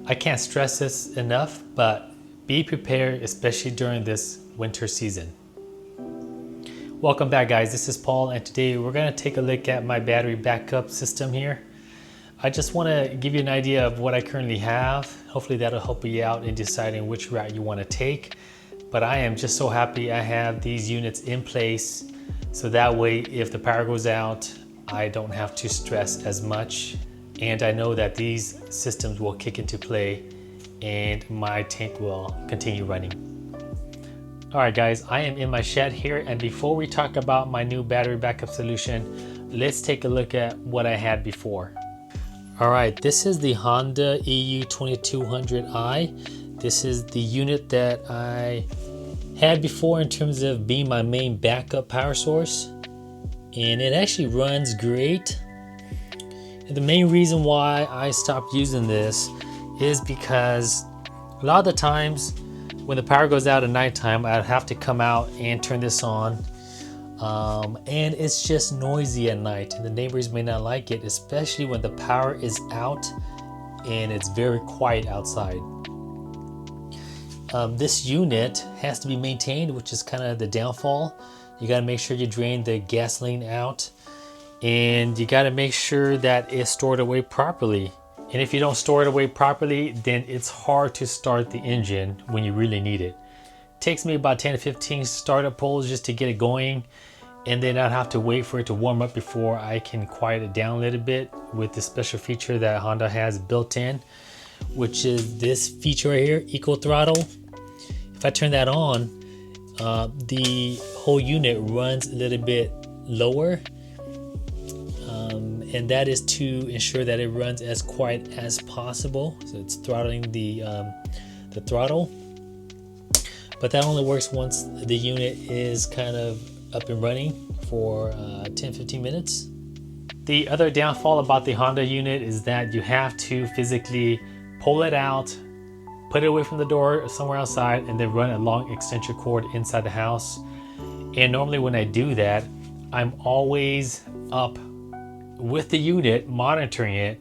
I can't stress this enough, but be prepared, especially during this winter season. Welcome back, guys. This is Paul, and today we're going to take a look at my battery backup system here. I just want to give you an idea of what I currently have. Hopefully that'll help you out in deciding which route you want to take. But I am just so happy I have these units in place, so that way if the power goes out, I don't have to stress as much. And I know that these systems will kick into play and my tank will continue running. All right, guys, I am in my shed here, and before we talk about my new battery backup solution, let's take a look at what I had before. All right, this is the Honda EU2200i. This is the unit that I had before in terms of being my main backup power source, and it actually runs great. And the main reason why I stopped using this is because a lot of the times when the power goes out at nighttime, I'd have to come out and turn this on, and it's just noisy at night, and the neighbors may not like it, especially when the power is out and it's very quiet outside. This unit has to be maintained, which is kind of the downfall. You got to make sure you drain the gasoline out, and you got to make sure that it's stored away properly. And if you don't store it away properly, then it's hard to start the engine when you really need it. It takes me about 10 to 15 startup pulls just to get it going, and then I'd have to wait for it to warm up before I can quiet it down a little bit with the special feature that Honda has built in, which is this feature right here, Eco Throttle. If I turn that on, the whole unit runs a little bit lower, and that is to ensure that it runs as quiet as possible. So it's throttling the throttle, but that only works once the unit is kind of up and running for 10-15 minutes. The other downfall about the Honda unit is that you have to physically pull it out, put it away from the door somewhere outside, and then run a long extension cord inside the house. And normally when I do that, I'm always up with the unit monitoring it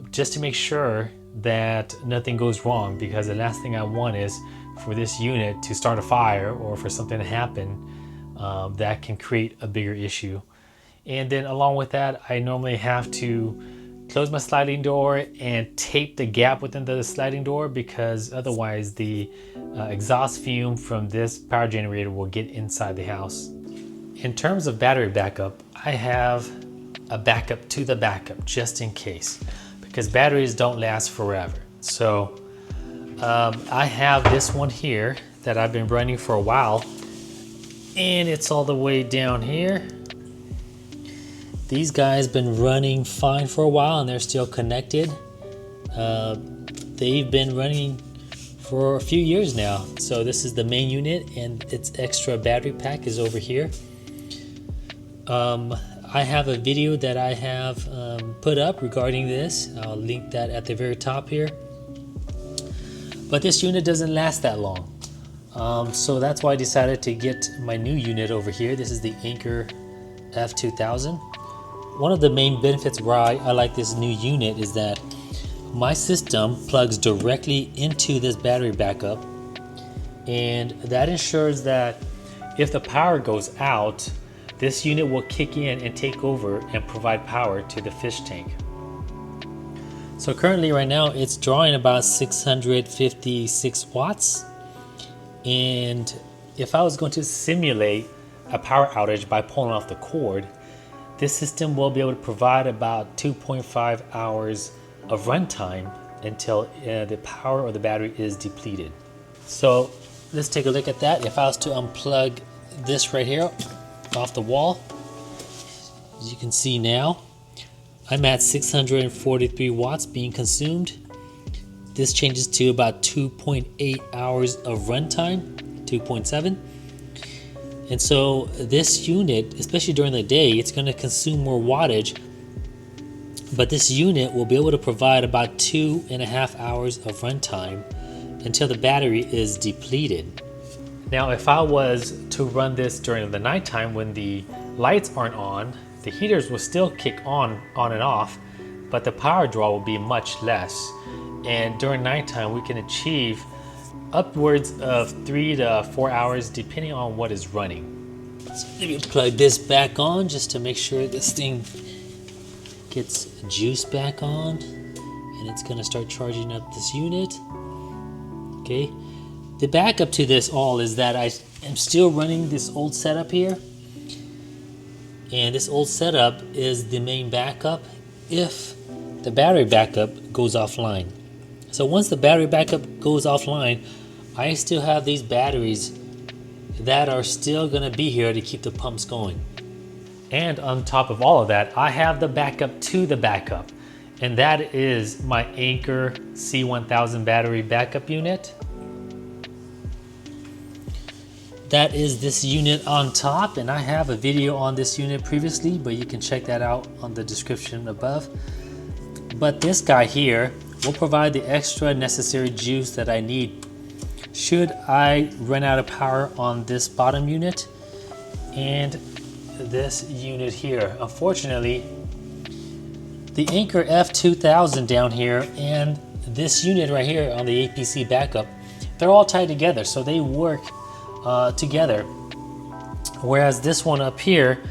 just to make sure that nothing goes wrong, because the last thing I want is for this unit to start a fire or for something to happen that can create a bigger issue. And then along with that, I normally have to close my sliding door and tape the gap within the sliding door, because otherwise the exhaust fume from this power generator will get inside the house. In terms of battery backup, I have a backup to the backup just in case, because batteries don't last forever. So I have this one here that I've been running for a while, and it's all the way down here. These guys been running fine for a while and they're still connected. They've been running for a few years now. So this is the main unit, and its extra battery pack is over here. I have a video that I have put up regarding this. I'll link that at the very top here. But this unit doesn't last that long. So that's why I decided to get my new unit over here. This is the Anker F2000. One of the main benefits why I like this new unit is that my system plugs directly into this battery backup, and that ensures that if the power goes out, this unit will kick in and take over and provide power to the fish tank. So currently right now it's drawing about 656 watts. And if I was going to simulate a power outage by pulling off the cord, this system will be able to provide about 2.5 hours of runtime until the power or the battery is depleted. So let's take a look at that. If I was to unplug this right here off the wall, as you can see now, I'm at 643 watts being consumed. This changes to about 2.8 hours of runtime, 2.7. And so this unit, especially during the day, it's going to consume more wattage, but this unit will be able to provide about 2.5 hours of runtime until the battery is depleted. Now, if I was to run this during the nighttime when the lights aren't on, the heaters will still kick on and off, but the power draw will be much less. And during nighttime, we can achieve upwards of 3 to 4 hours depending on what is running. So let me plug this back on just to make sure this thing gets juice back on, and it's going to start charging up this unit. Okay, the backup to this all is that I am still running this old setup here, and this old setup is the main backup if the battery backup goes offline. So once the battery backup goes offline, I still have these batteries that are still going to be here to keep the pumps going. And on top of all of that, I have the backup to the backup, and that is my Anker F2000 battery backup unit. That is this unit on top, and I have a video on this unit previously, but you can check that out on the description above. But this guy here will provide the extra necessary juice that I need should I run out of power on this bottom unit and this unit here. Unfortunately, the Anker F2000 down here and this unit right here on the APC backup, they're all tied together, so they work together. Whereas this one up here,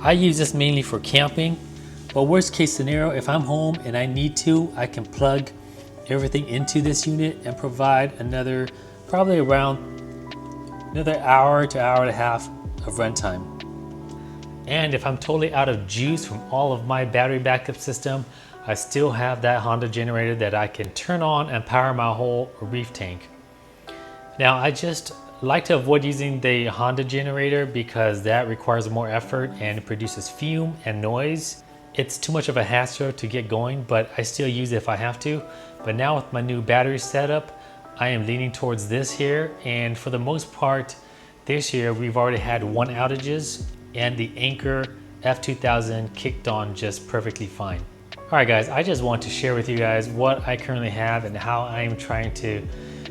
I use this mainly for camping. But worst case scenario, if I'm home and I need to, I can plug everything into this unit and provide another, probably around another hour to hour and a half of runtime. And if I'm totally out of juice from all of my battery backup system, I still have that Honda generator that I can turn on and power my whole Reef tank. Now, I just like to avoid using the Honda generator because that requires more effort and it produces fume and noise. It's too much of a hassle to get going, but I still use it if I have to. But now with my new battery setup, I am leaning towards this here. And for the most part, this year we've already had 1 outages and the Anker F2000 kicked on just perfectly fine. All right guys, I just want to share with you guys what I currently have and how I am trying to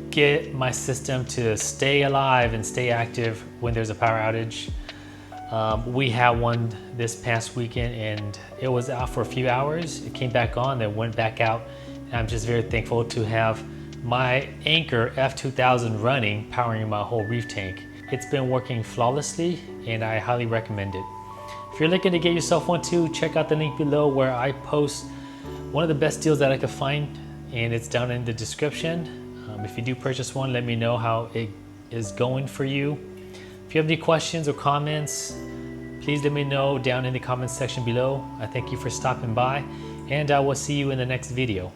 get my system to stay alive and stay active when there's a power outage. We had one this past weekend and it was out for a few hours. It came back on, then went back out. And I'm just very thankful to have my Anker F2000 running, powering my whole Reef tank. It's been working flawlessly and I highly recommend it. If you're looking to get yourself one too, check out the link below where I post one of the best deals that I could find, and it's down in the description. If you do purchase one, let me know how it is going for you. If you have any questions or comments, please let me know down in the comments section below. I thank you for stopping by, and I will see you in the next video.